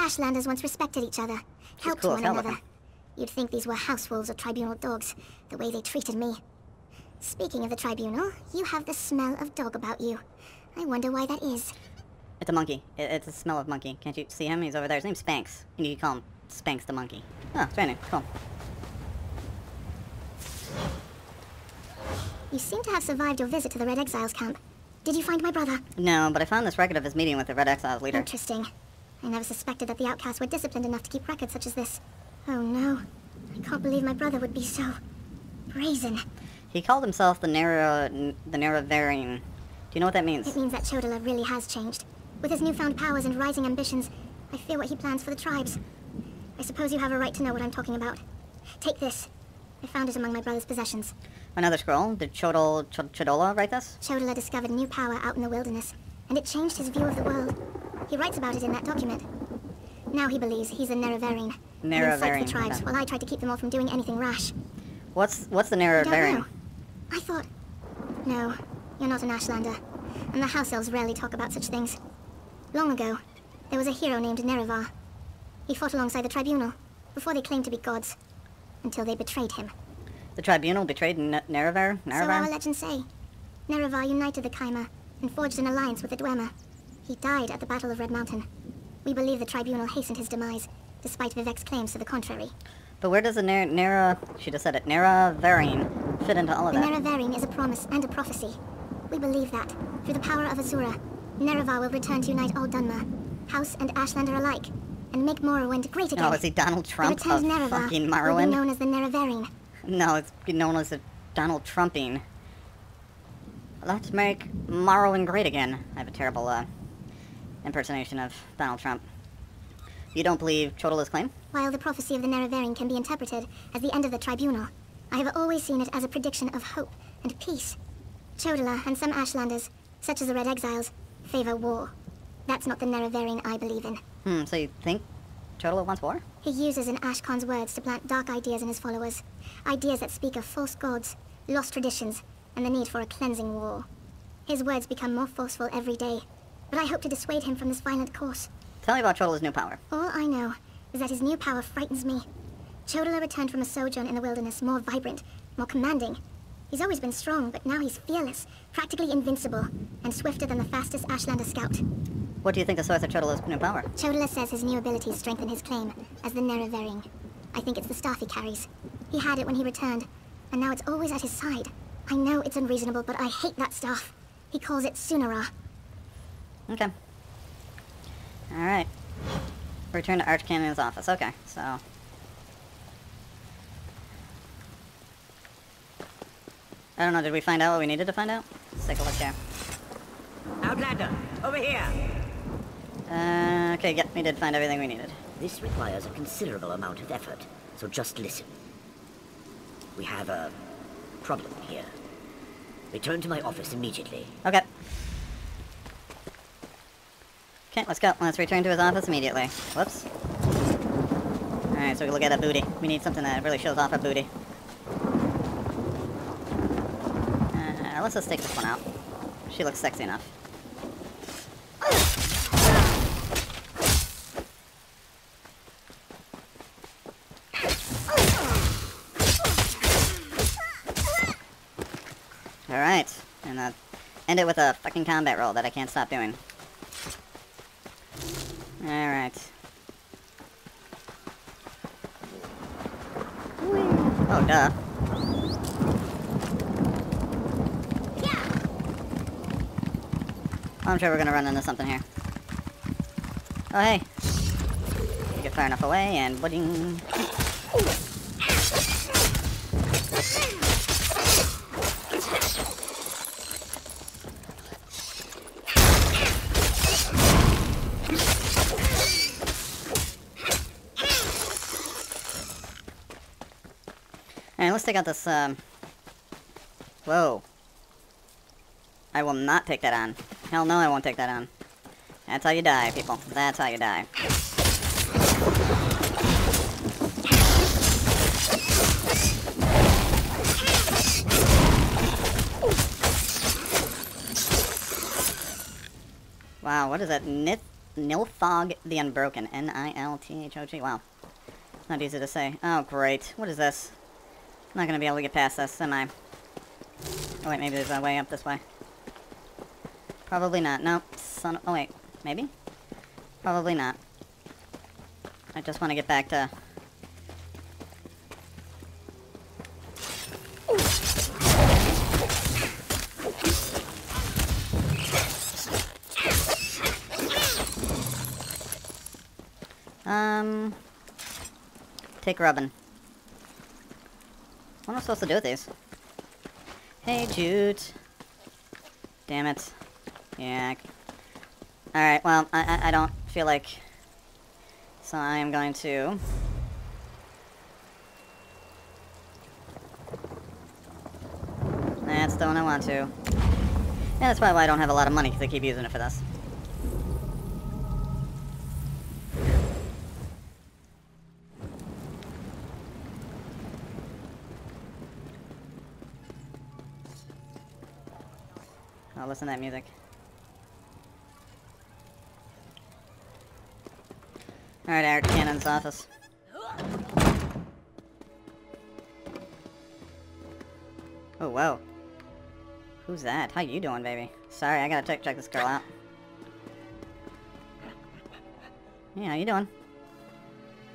Ashlanders once respected each other, helped one another. You'd think these were house wolves or tribunal dogs, the way they treated me. Speaking of the tribunal, you have the smell of dog about you. I wonder why that is. It's a monkey. It's a smell of monkey. Can't you see him? He's over there. His name's Spanx. You need to call him Spanx the monkey. Oh, training. Cool. You seem to have survived your visit to the Red Exiles camp. Did you find my brother? No, but I found this record of his meeting with the Red Exiles leader. Interesting. I never suspected that the outcasts were disciplined enough to keep records such as this. Oh no. I can't believe my brother would be so brazen. He called himself the Neraverine. Do you know what that means? It means that Chodala really has changed. With his newfound powers and rising ambitions, I fear what he plans for the tribes. I suppose you have a right to know what I'm talking about. Take this. I found it among my brother's possessions. Another scroll? Did Chodala write this? Chodala discovered new power out in the wilderness, and it changed his view of the world. He writes about it in that document. Now he believes he's a Neraverine. Neraverine. The tribes, while I tried to keep them all from doing anything rash. What's the Neraverine? I thought... No, you're not an Ashlander, and the house elves rarely talk about such things. Long ago, there was a hero named Neravar. He fought alongside the tribunal, before they claimed to be gods, until they betrayed him. The tribunal betrayed Neravar? So our legends say. Neravar united the Kaima and forged an alliance with the Dwemer. He died at the Battle of Red Mountain. We believe the tribunal hastened his demise, despite Vivec's claims to the contrary. But where does the she just said it, Neraverine fit into all of that? The Neraverine is a promise and a prophecy. We believe that, through the power of Azura, Neravar will return to unite all Dunmer, House and Ashlander alike, and make Morrowind great again. Oh, is he Donald Trump of fucking Morrowind? Will be known as the Neraverine. No, it's known as the Donald Trumping. Let's make Morrowind great again. I have a terrible, impersonation of Donald Trump. You don't believe Chodala's claim? While the prophecy of the Neraverine can be interpreted as the end of the tribunal, I have always seen it as a prediction of hope and peace. Chodala and some Ashlanders, such as the Red Exiles, favor war. That's not the Neraverine I believe in. So you think Chodala wants war? He uses an Ashkan's words to plant dark ideas in his followers. Ideas that speak of false gods, lost traditions, and the need for a cleansing war. His words become more forceful every day, but I hope to dissuade him from this violent course. Tell me about Chodala's new power. All I know is that his new power frightens me. Chodala returned from a sojourn in the wilderness more vibrant, more commanding. He's always been strong, but now he's fearless, practically invincible, and swifter than the fastest Ashlander scout. What do you think the source of Chodala's new power? Chodala says his new abilities strengthen his claim as the Neraverine. I think it's the staff he carries. He had it when he returned, and now it's always at his side. I know it's unreasonable, but I hate that staff. He calls it Sunara. Okay. Alright. Return to Archcanon's office. Okay, so... I don't know, did we find out what we needed to find out? Let's take a look here. Outlander, over here! Okay, yep, we did find everything we needed. This requires a considerable amount of effort, so just listen. We have a problem here. Return to my office immediately. Okay. Okay, let's go. Let's return to his office immediately. Whoops. Alright, so we look at a booty. We need something that really shows off our booty. Let's just take this one out. She looks sexy enough. Alright, and end it with a fucking combat roll that I can't stop doing. Alright. Oh, duh. I'm sure we're gonna run into something here. Oh, hey. You get far enough away, and budding. Alright, let's take out this, Whoa. I will not take that on. Hell no, I won't take that on. That's how you die, people. That's how you die. Wow, what is that? Nilthog the Unbroken. Nilthog. Wow. Not easy to say. Oh, great. What is this? I'm not going to be able to get past this, am I? Oh, wait, maybe there's a way up this way. Probably not. No. Oh, wait. Maybe? Probably not. I just want to get back to... Take rubbin'. What am I supposed to do with these? Hey, Jute. Damn it. Yeah. Alright, well, I don't feel like... So I am going to... That's the one I want to. Yeah, that's probably why I don't have a lot of money, because I keep using it for this. Oh, listen to that music. Alright, Archcanon's office. Oh, whoa. Who's that? How you doing, baby? Sorry, I gotta check this girl out. Yeah, how you doing?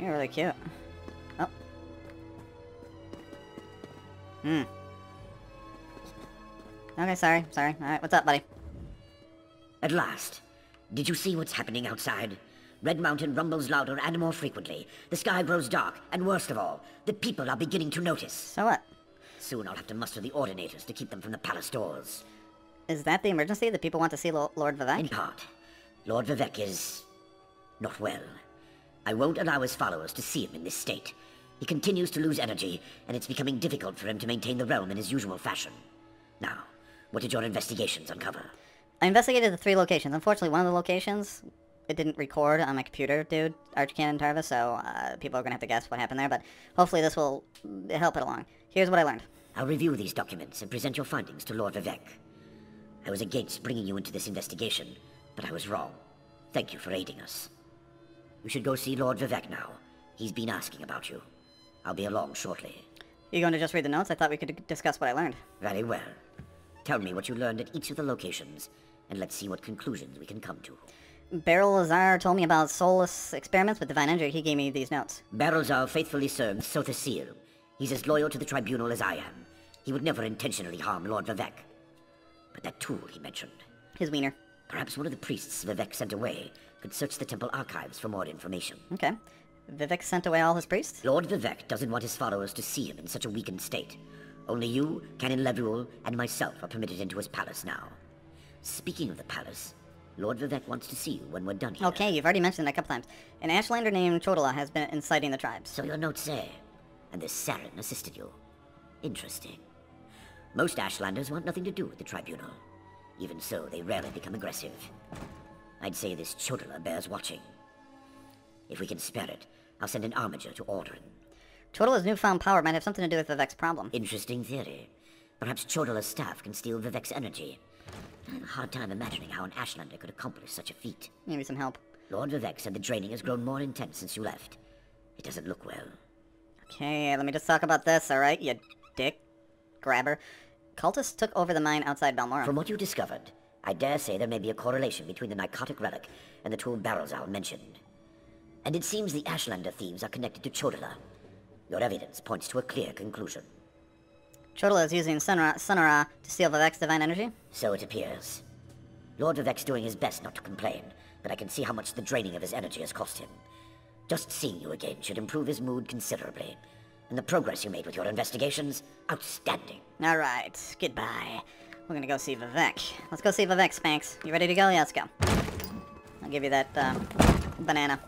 You're really cute. Oh. Okay, sorry. Alright, what's up, buddy? At last. Did you see what's happening outside? Red Mountain rumbles louder and more frequently. The sky grows dark, and worst of all, the people are beginning to notice. So what? Soon I'll have to muster the Ordinators to keep them from the palace doors. Is that the emergency? That people want to see Lord Vivec? In part. Lord Vivec is... not well. I won't allow his followers to see him in this state. He continues to lose energy, and it's becoming difficult for him to maintain the realm in his usual fashion. Now, what did your investigations uncover? I investigated the 3 locations. Unfortunately, one of the locations, it didn't record on my computer, dude. Archcanon Tarvus, so people are going to have to guess what happened there, but hopefully this will help it along. Here's what I learned. I'll review these documents and present your findings to Lord Vivec. I was against bringing you into this investigation, but I was wrong. Thank you for aiding us. You should go see Lord Vivec now. He's been asking about you. I'll be along shortly. You going to just read the notes? I thought we could discuss what I learned. Very well. Tell me what you learned at each of the locations, and let's see what conclusions we can come to. Barrelzar told me about soulless experiments with divine energy. He gave me these notes. Barrelzar faithfully served Sothasil. He's as loyal to the tribunal as I am. He would never intentionally harm Lord Vivec. But that tool he mentioned... His wiener. Perhaps one of the priests Vivec sent away could search the temple archives for more information. Okay. Vivec sent away all his priests? Lord Vivec doesn't want his followers to see him in such a weakened state. Only you, Canon Levuel, and myself are permitted into his palace now. Speaking of the palace, Lord Vivec wants to see you when we're done here. Okay, you've already mentioned it a couple times. An Ashlander named Chodala has been inciting the tribes. So your notes say. And this Seryn assisted you. Interesting. Most Ashlanders want nothing to do with the tribunal. Even so, they rarely become aggressive. I'd say this Chodala bears watching. If we can spare it, I'll send an armiger to Aldrin. Chodala's newfound power might have something to do with Vivec's problem. Interesting theory. Perhaps Chodala's staff can steal Vivec's energy. I have a hard time imagining how an Ashlander could accomplish such a feat. Maybe some help. Lord Vivec said the draining has grown more intense since you left. It doesn't look well. Okay, let me just talk about this, alright, you dick grabber. Cultists took over the mine outside Balmoral. From what you discovered, I dare say there may be a correlation between the narcotic relic and the tool Barrelzal mentioned. And it seems the Ashlander thieves are connected to Chodala. Your evidence points to a clear conclusion. Chodala is using Sunara to steal Vivec's divine energy? So it appears. Lord Vivec's doing his best not to complain, but I can see how much the draining of his energy has cost him. Just seeing you again should improve his mood considerably. And the progress you made with your investigations, outstanding. Alright, goodbye. We're gonna go see Vivec. Let's go see Vivec, Spanx. You ready to go? Yeah, let's go. I'll give you that, banana.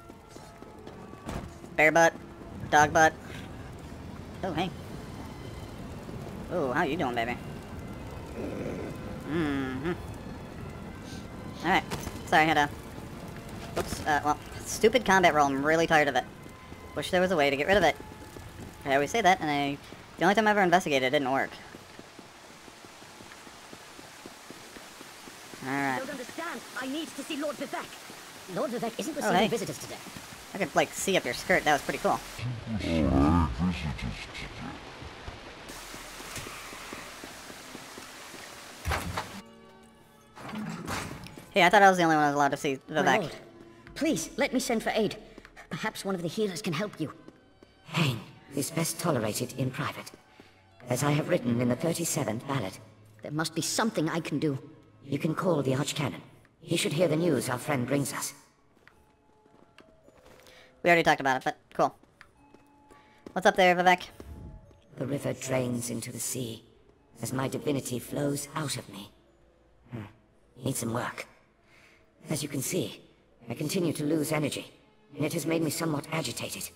Bear butt. Dog butt. Oh, hey. Oh, how you doing, baby? Alright. Sorry, I had a... Oops, well, stupid combat roll. I'm really tired of it. Wish there was a way to get rid of it. I always say that, and the only time I ever investigated, it didn't work. Alright. I don't understand. I need to see Lord Vivec. Lord Vivec isn't receiving visitors today. I could, like, see up your skirt. That was pretty cool. Hey, I thought I was the only one who was allowed to see My Vivec. lord, please, let me send for aid. Perhaps one of the healers can help you. Pain is best tolerated in private, as I have written in the 37th ballad. There must be something I can do. You can call the Archcanon. He should hear the news our friend brings us. We already talked about it, but cool. What's up there, Vivec? The river drains into the sea, as my divinity flows out of me. Need some work. As you can see, I continue to lose energy, and it has made me somewhat agitated.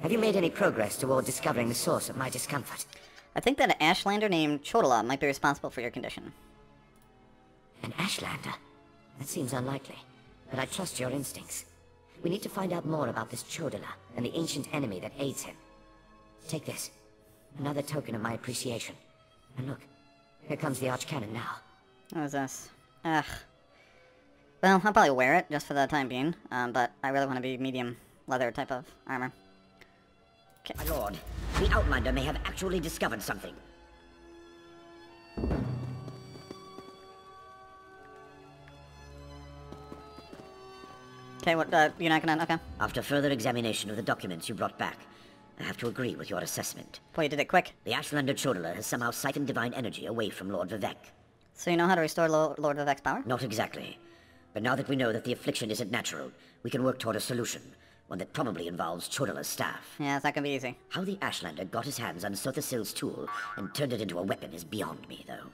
Have you made any progress toward discovering the source of my discomfort? I think that an Ashlander named Chodala might be responsible for your condition. An Ashlander? That seems unlikely, but I trust your instincts. We need to find out more about this Chodala and the ancient enemy that aids him. Take this. Another token of my appreciation. And look, here comes the Archcanon now. What is this? Ugh. Well, I'll probably wear it, just for the time being, but I really want to be medium leather type of armor. Okay. My lord, the Outlander may have actually discovered something. Okay, what, you're not gonna, okay. After further examination of the documents you brought back, I have to agree with your assessment. Boy, you did it quick. The Ashlander Chodala has somehow siphoned divine energy away from Lord Vivec. So you know how to restore Lord Vivec's power? Not exactly. But now that we know that the affliction isn't natural, we can work toward a solution. One that probably involves Chodala's staff. Yeah, it's not gonna be easy. How the Ashlander got his hands on Sothasil's tool and turned it into a weapon is beyond me, though.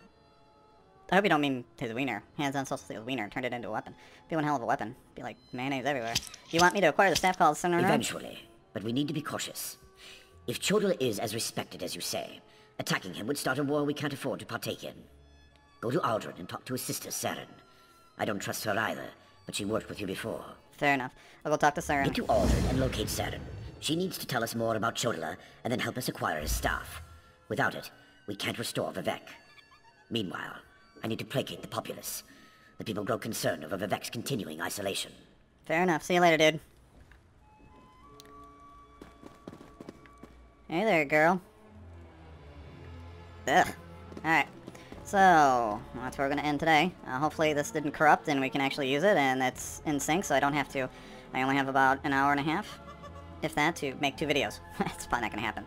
I hope you don't mean his wiener. Hands on Sothasil's wiener, turned it into a weapon. Be one hell of a weapon. Be like mayonnaise everywhere. You want me to acquire the staff called Seryn? Eventually, but we need to be cautious. If Chodala is as respected as you say, attacking him would start a war we can't afford to partake in. Go to Aldrin and talk to his sister, Seryn. I don't trust her either, but she worked with you before. Fair enough. I'll go talk to Seryn. Get to Aldrin and locate Seryn. She needs to tell us more about Chodala, and then help us acquire his staff. Without it, we can't restore Vivec. Meanwhile, I need to placate the populace. The people grow concerned over Vivec's continuing isolation. Fair enough. See you later, dude. Hey there, girl. Ugh. Alright. So, that's where we're going to end today. Hopefully this didn't corrupt and we can actually use it and it's in sync so I don't have to... I only have about an hour and a half, if that, to make 2 videos. It's probably not going to happen.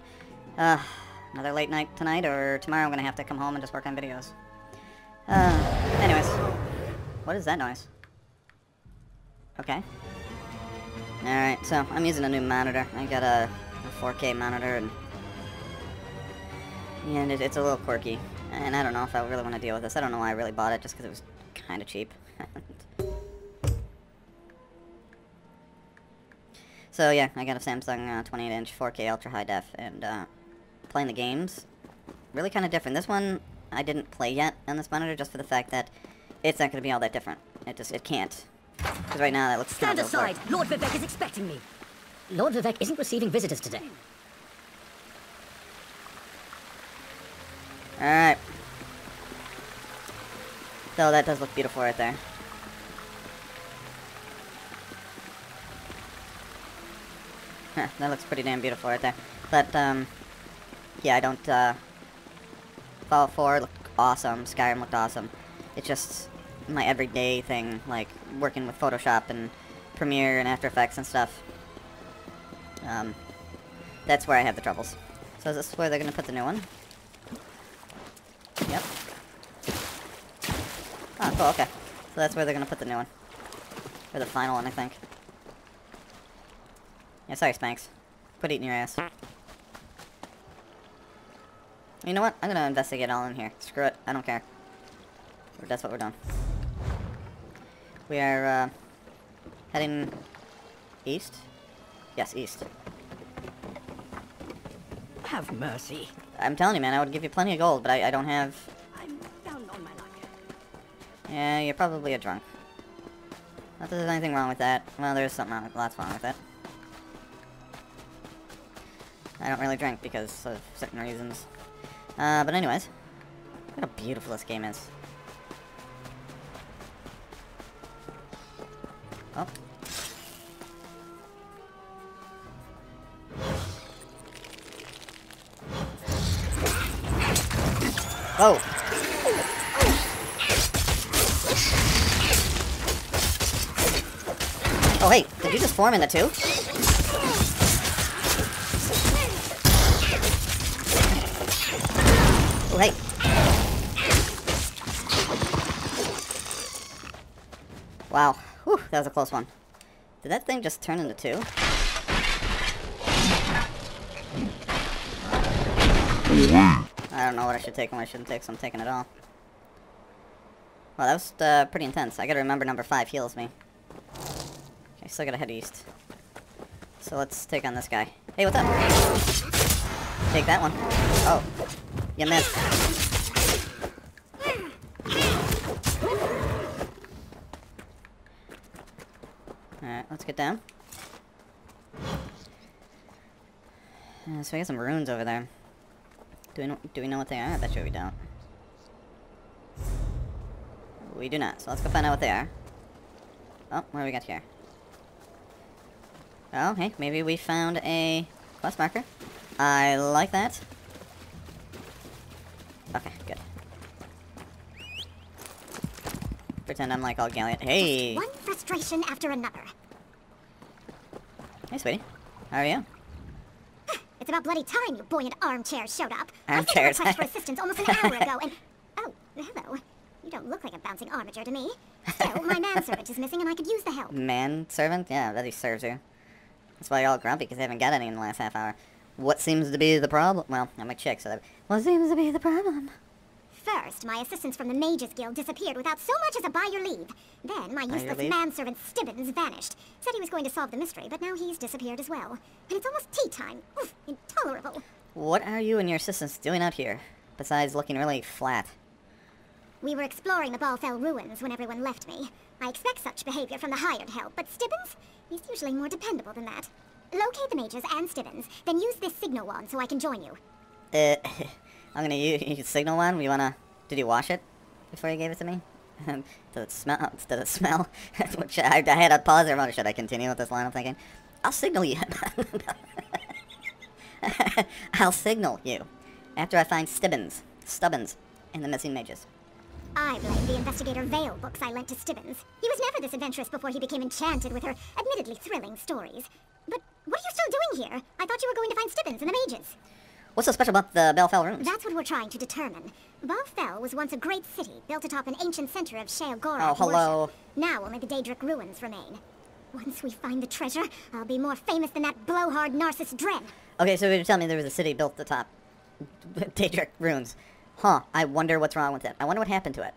Another late night tonight or tomorrow I'm going to have to come home and just work on videos. Anyways. What is that noise? Okay. Alright, so I'm using a new monitor. I got a 4K monitor and it's a little quirky. And I don't know if I really want to deal with this. I don't know why I really bought it, just because it was kind of cheap. So yeah, I got a Samsung 28-inch 4K ultra high def, and playing the games, really kind of different. This one I didn't play yet on this monitor, just for the fact that it's not going to be all that different. It can't. Because right now that looks Stand aside! Lord Vivec is expecting me! Lord Vivec isn't receiving visitors today. Alright. So that does look beautiful right there. That looks pretty damn beautiful right there. But, yeah, I don't, Fallout 4 looked awesome, Skyrim looked awesome. It's just my everyday thing, like working with Photoshop and Premiere and After Effects and stuff. That's where I have the troubles. So is this where they're gonna put the new one? Yep. Oh, cool, okay. So that's where they're gonna put the new one. Or the final one, I think. Yeah, sorry, Spanx. Quit eating your ass. You know what? I'm gonna investigate all in here. Screw it. I don't care. That's what we're doing. We are, heading east? Yes, east. Have mercy. I'm telling you, man, I would give you plenty of gold, but I don't have... I'm down on my luck. Yeah, you're probably a drunk. Not that there's anything wrong with that. Well, there's something wrong with, lots wrong with it. I don't really drink because of certain reasons. But anyways. Look how beautiful this game is. Oh, Oh! Oh, hey, did you just form into two? Oh, hey. Wow. Whew, that was a close one. Did that thing just turn into two? I don't know what I should take and what I shouldn't take, so I'm taking it all. Well, that was pretty intense. I gotta remember number 5 heals me. Okay, still gotta head east. So let's take on this guy. Hey, what's up? Take that one. Oh. You missed. Alright, let's get down. So we got some runes over there. Do we know what they are? I bet you we don't. We do not, so let's go find out what they are. Oh, what do we got here? Oh, hey, maybe we found a quest marker. I like that. Okay, good. Pretend I'm like all gallant. Hey! One frustration after another. Hey, sweetie. How are you? It's about bloody time you buoyant armchairs showed up. Armchairs. I sent a request for assistance almost an hour ago, and... Oh, hello. You don't look like a bouncing armature to me. Still, my manservant is missing, and I could use the help. Manservant? Yeah, that he serves you. That's why you're all grumpy, because they haven't got any in the last half hour. What seems to be the problem? Well, I'm a chick, so that... What seems to be the problem? First, my assistants from the Mages Guild disappeared without so much as a by your leave. Then, my useless manservant Stibbins vanished. Said he was going to solve the mystery, but now he's disappeared as well. And it's almost tea time. Oof, intolerable. What are you and your assistants doing out here, besides looking really flat? We were exploring the Balfell ruins when everyone left me. I expect such behavior from the hired help, but Stibbins? He's usually more dependable than that. Locate the mages and Stibbins, then use this signal wand so I can join you. I'm gonna use signal wand. Did you wash it before you gave it to me? Does it smell? Does it smell? Which I had to pause there. Should I continue with this line of thinking? I'll signal you. I'll signal you after I find Stubbins, and the missing mages. I blame the Investigator Vale books I lent to Stibbins. He was never this adventurous before he became enchanted with her admittedly thrilling stories. But what are you still doing here? I thought you were going to find Stibbins and the mages. What's so special about the Balfell ruins? That's what we're trying to determine. Balfell was once a great city, built atop an ancient center of Shealgora. Oh, hello. Worship. Now only the Daedric ruins remain. Once we find the treasure, I'll be more famous than that blowhard Narcissus Dren. Okay, so you're telling me there was a city built atop Daedric ruins. Huh, I wonder what's wrong with it. I wonder what happened to it.